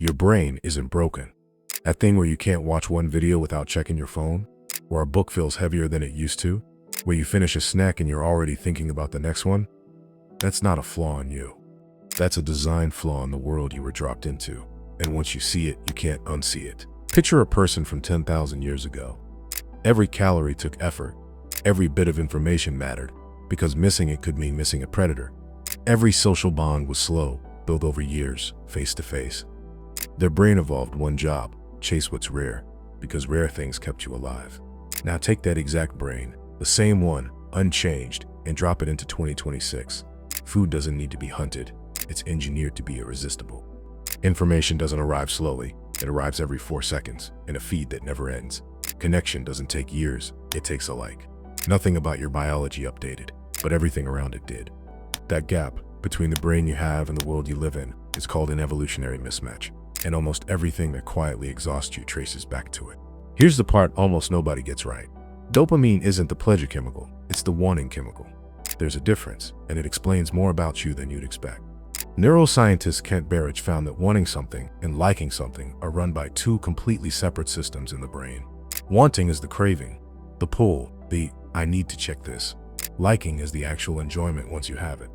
Your brain isn't broken. That thing where you can't watch one video without checking your phone, where a book feels heavier than it used to, where you finish a snack and you're already thinking about the next one, that's not a flaw in you. That's a design flaw in the world you were dropped into. And once you see it, you can't unsee it. Picture a person from 10,000 years ago. Every calorie took effort. Every bit of information mattered, because missing it could mean missing a predator. Every social bond was slow, built over years, face to face. Their brain evolved one job: chase what's rare, because rare things kept you alive. Now take that exact brain, the same one, unchanged, and drop it into 2026. Food doesn't need to be hunted. It's engineered to be irresistible. Information doesn't arrive slowly. It arrives every 4 seconds, in a feed that never ends. Connection doesn't take years. It takes a like. Nothing about your biology updated, but everything around it did. That gap between the brain you have and the world you live in is called an evolutionary mismatch, and almost everything that quietly exhausts you traces back to it. Here's the part almost nobody gets right. Dopamine isn't the pleasure chemical, it's the wanting chemical. There's a difference, and it explains more about you than you'd expect. Neuroscientist Kent Barrage found that wanting something and liking something are run by two completely separate systems in the brain. Wanting is the craving, the pull, the "I need to check this." Liking is the actual enjoyment once you have it.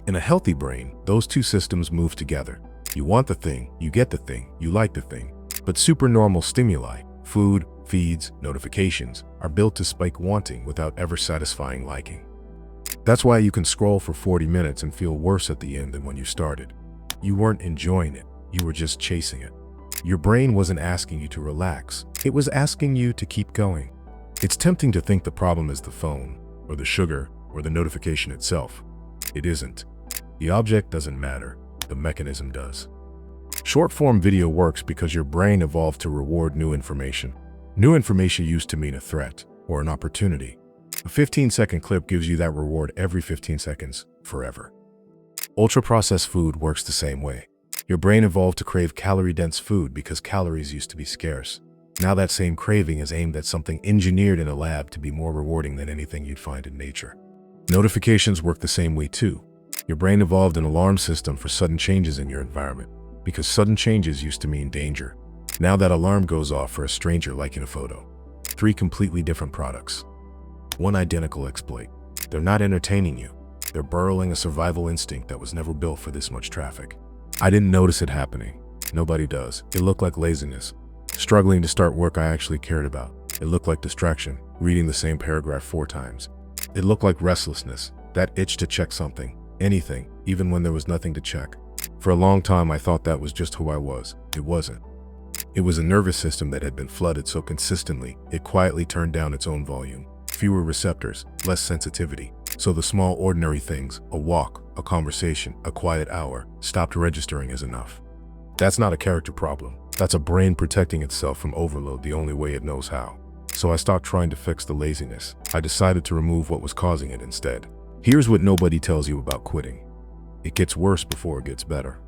In a healthy brain, those two systems move together. You want the thing, you get the thing, you like the thing. But supernormal stimuli, food, feeds, notifications, are built to spike wanting without ever satisfying liking. That's why you can scroll for 40 minutes and feel worse at the end than when you started. You weren't enjoying it, you were just chasing it. Your brain wasn't asking you to relax, it was asking you to keep going. It's tempting to think the problem is the phone, or the sugar, or the notification itself. It isn't. The object doesn't matter, the mechanism does. Short-form video works because your brain evolved to reward new information. New information used to mean a threat, or an opportunity. A 15-second clip gives you that reward every 15 seconds, forever. Ultra-processed food works the same way. Your brain evolved to crave calorie-dense food because calories used to be scarce. Now that same craving is aimed at something engineered in a lab to be more rewarding than anything you'd find in nature. Notifications work the same way too. Your brain evolved an alarm system for sudden changes in your environment, because sudden changes used to mean danger. Now that alarm goes off for a stranger liking a photo. 3 completely different products. One identical exploit. They're not entertaining you. They're burrowing a survival instinct that was never built for this much traffic. I didn't notice it happening. Nobody does. It looked like laziness. Struggling to start work I actually cared about. It looked like distraction, reading the same paragraph 4 times. It looked like restlessness, that itch to check something, anything, even when there was nothing to check. For a long time I thought that was just who I was. It wasn't. It was a nervous system that had been flooded so consistently, it quietly turned down its own volume. Fewer receptors, less sensitivity. So the small ordinary things, a walk, a conversation, a quiet hour, stopped registering as enough. That's not a character problem. That's a brain protecting itself from overload the only way it knows how. So I stopped trying to fix the laziness. I decided to remove what was causing it instead. Here's what nobody tells you about quitting. It gets worse before it gets better.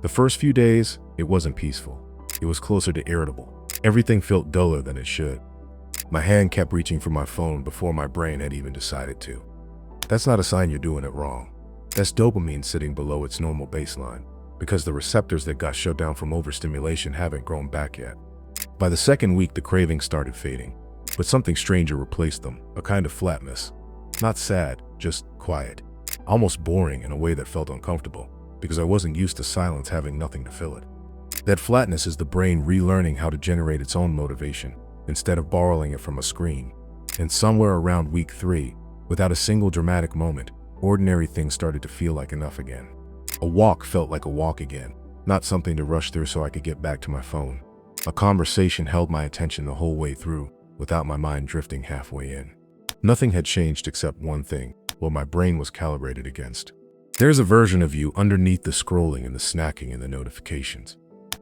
The first few days, it wasn't peaceful. It was closer to irritable. Everything felt duller than it should. My hand kept reaching for my phone before my brain had even decided to. That's not a sign you're doing it wrong. That's dopamine sitting below its normal baseline, because the receptors that got shut down from overstimulation haven't grown back yet. By the second week, the cravings started fading, but something stranger replaced them, a kind of flatness. Not sad, just quiet. Almost boring in a way that felt uncomfortable, because I wasn't used to silence having nothing to fill it. That flatness is the brain relearning how to generate its own motivation, instead of borrowing it from a screen. And somewhere around week 3, without a single dramatic moment, ordinary things started to feel like enough again. A walk felt like a walk again, not something to rush through so I could get back to my phone. A conversation held my attention the whole way through, without my mind drifting halfway in. Nothing had changed except one thing, what my brain was calibrated against. There's a version of you underneath the scrolling and the snacking and the notifications.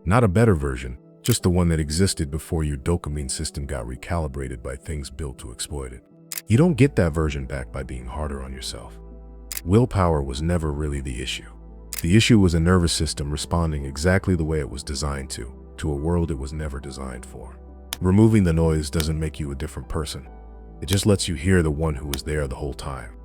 Not a better version, just the one that existed before your dopamine system got recalibrated by things built to exploit it. You don't get that version back by being harder on yourself. Willpower was never really the issue. The issue was a nervous system responding exactly the way it was designed to a world it was never designed for. Removing the noise doesn't make you a different person. It just lets you hear the one who was there the whole time.